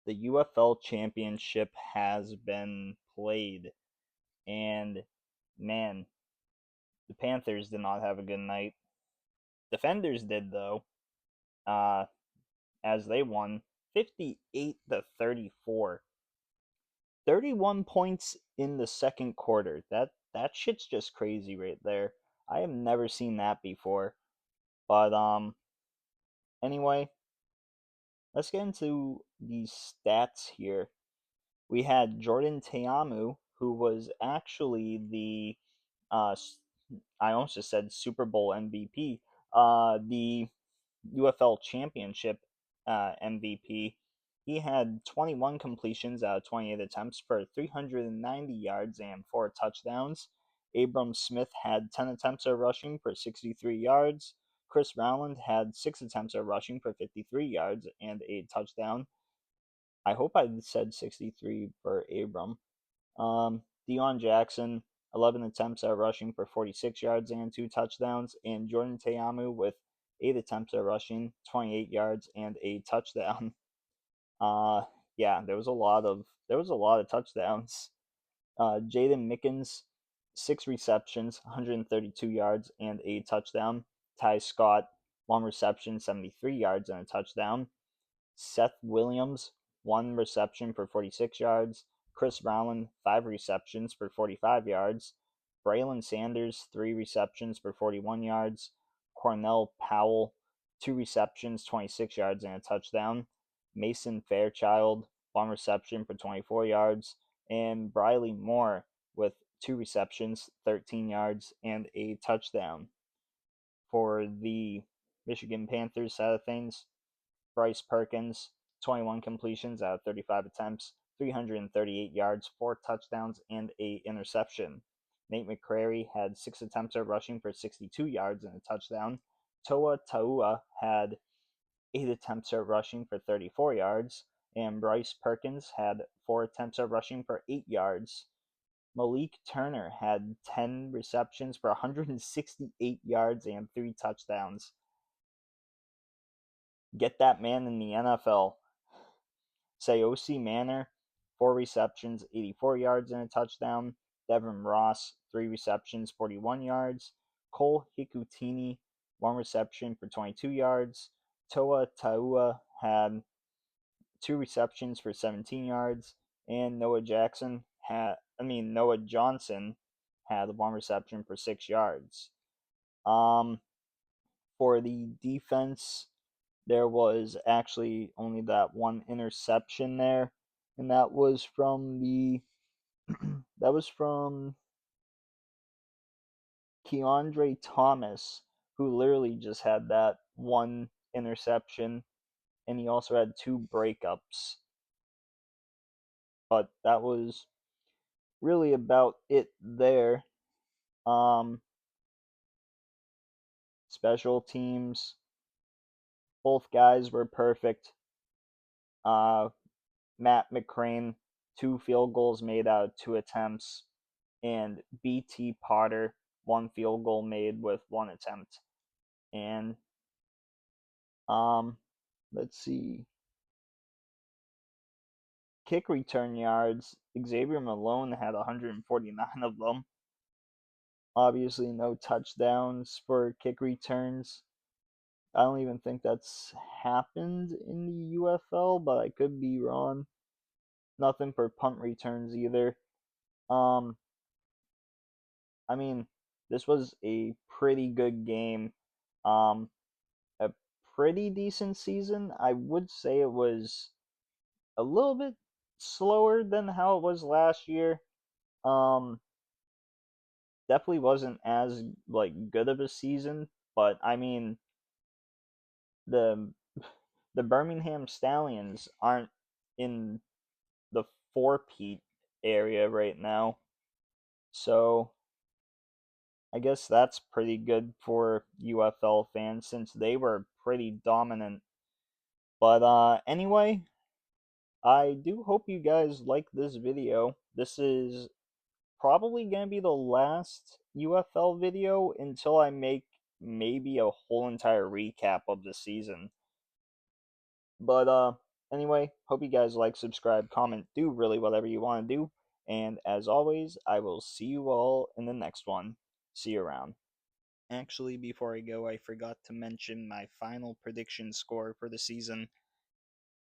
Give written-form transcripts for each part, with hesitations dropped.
the UFL championship has been played, and man, the Panthers did not have a good night. Defenders did though, uh, as they won 58-34. 31 points in the second quarter. That shit's just crazy right there. I have never seen that before. But anyway, let's get into these stats here. We had Jordan Teamu, who was actually the uh, I almost just said Super Bowl MVP, the UFL Championship MVP. He had 21 completions out of 28 attempts for 390 yards and 4 touchdowns. Abram Smith had 10 attempts at rushing for 63 yards. Chris Rowland had 6 attempts at rushing for 53 yards and a touchdown. I hope I said 63 for Abram. Deion Jackson, 11 attempts at rushing for 46 yards and 2 touchdowns, and Jordan Teamu with 8 attempts at rushing, 28 yards and a touchdown. Uh, yeah, there was a lot of touchdowns. Jaden Mickens, 6 receptions, 132 yards and a touchdown. Ty Scott, 1 reception, 73 yards and a touchdown. Seth Williams, 1 reception for 46 yards. Chris Rowland, 5 receptions for 45 yards. Braylon Sanders, 3 receptions for 41 yards. Cornell Powell, 2 receptions, 26 yards, and a touchdown. Mason Fairchild, 1 reception for 24 yards. And Briley Moore with 2 receptions, 13 yards, and a touchdown. For the Michigan Panthers side of things, Bryce Perkins, 21 completions out of 35 attempts, 338 yards, 4 touchdowns, and a interception. Nate McCrary had 6 attempts at rushing for 62 yards and a touchdown. Toa Taua had 8 attempts at rushing for 34 yards, and Bryce Perkins had 4 attempts at rushing for 8 yards. Malik Turner had 10 receptions for 168 yards and 3 touchdowns. Get that man in the NFL. Sayosi Manor, 4 receptions, 84 yards and a touchdown. Devin Ross, 3 receptions, 41 yards. Cole Hikutini, 1 reception for 22 yards. Toa Taua had 2 receptions for 17 yards, and Noah Johnson had 1 reception for 6 yards. Um, for the defense, there was actually only that one interception there, and that was from the that was from Keandre Thomas, who literally just had that one interception, and he also had 2 breakups. But that was really about it there. Um, Special teams, both guys were perfect. Uh, Matt McCrane, 2 field goals made out of 2 attempts, and BT Potter, 1 field goal made with 1 attempt. And let's see, kick return yards. Xavier Malone had 149 of them. Obviously, no touchdowns for kick returns. I don't even think that's happened in the UFL, but I could be wrong. Nothing for punt returns either. Um, I mean, this was a pretty good game. Um, a pretty decent season. I would say it was a little bit slower than how it was last year. Um, Definitely wasn't as like good of a season, but I mean the the Birmingham Stallions aren't in the four-peat area right now, so I guess that's pretty good for UFL fans since they were pretty dominant. But anyway, I do hope you guys like this video. This is probably going to be the last UFL video until I make maybe a whole entire recap of the season. But Anyway, hope you guys like, subscribe, comment, do really whatever you want to do. And as always, I will see you all in the next one. See you around. Actually, before I go, I forgot to mention my final prediction score for the season,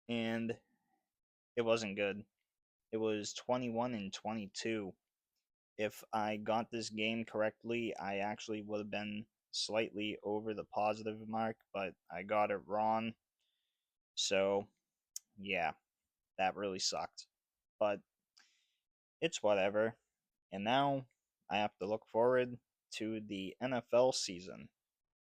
and it wasn't good. It was 21 and 22. If I got this game correctly, I actually would have been slightly over the positive mark, but I got it wrong. So, yeah, that really sucked. But it's whatever. And now I have to look forward to the NFL season.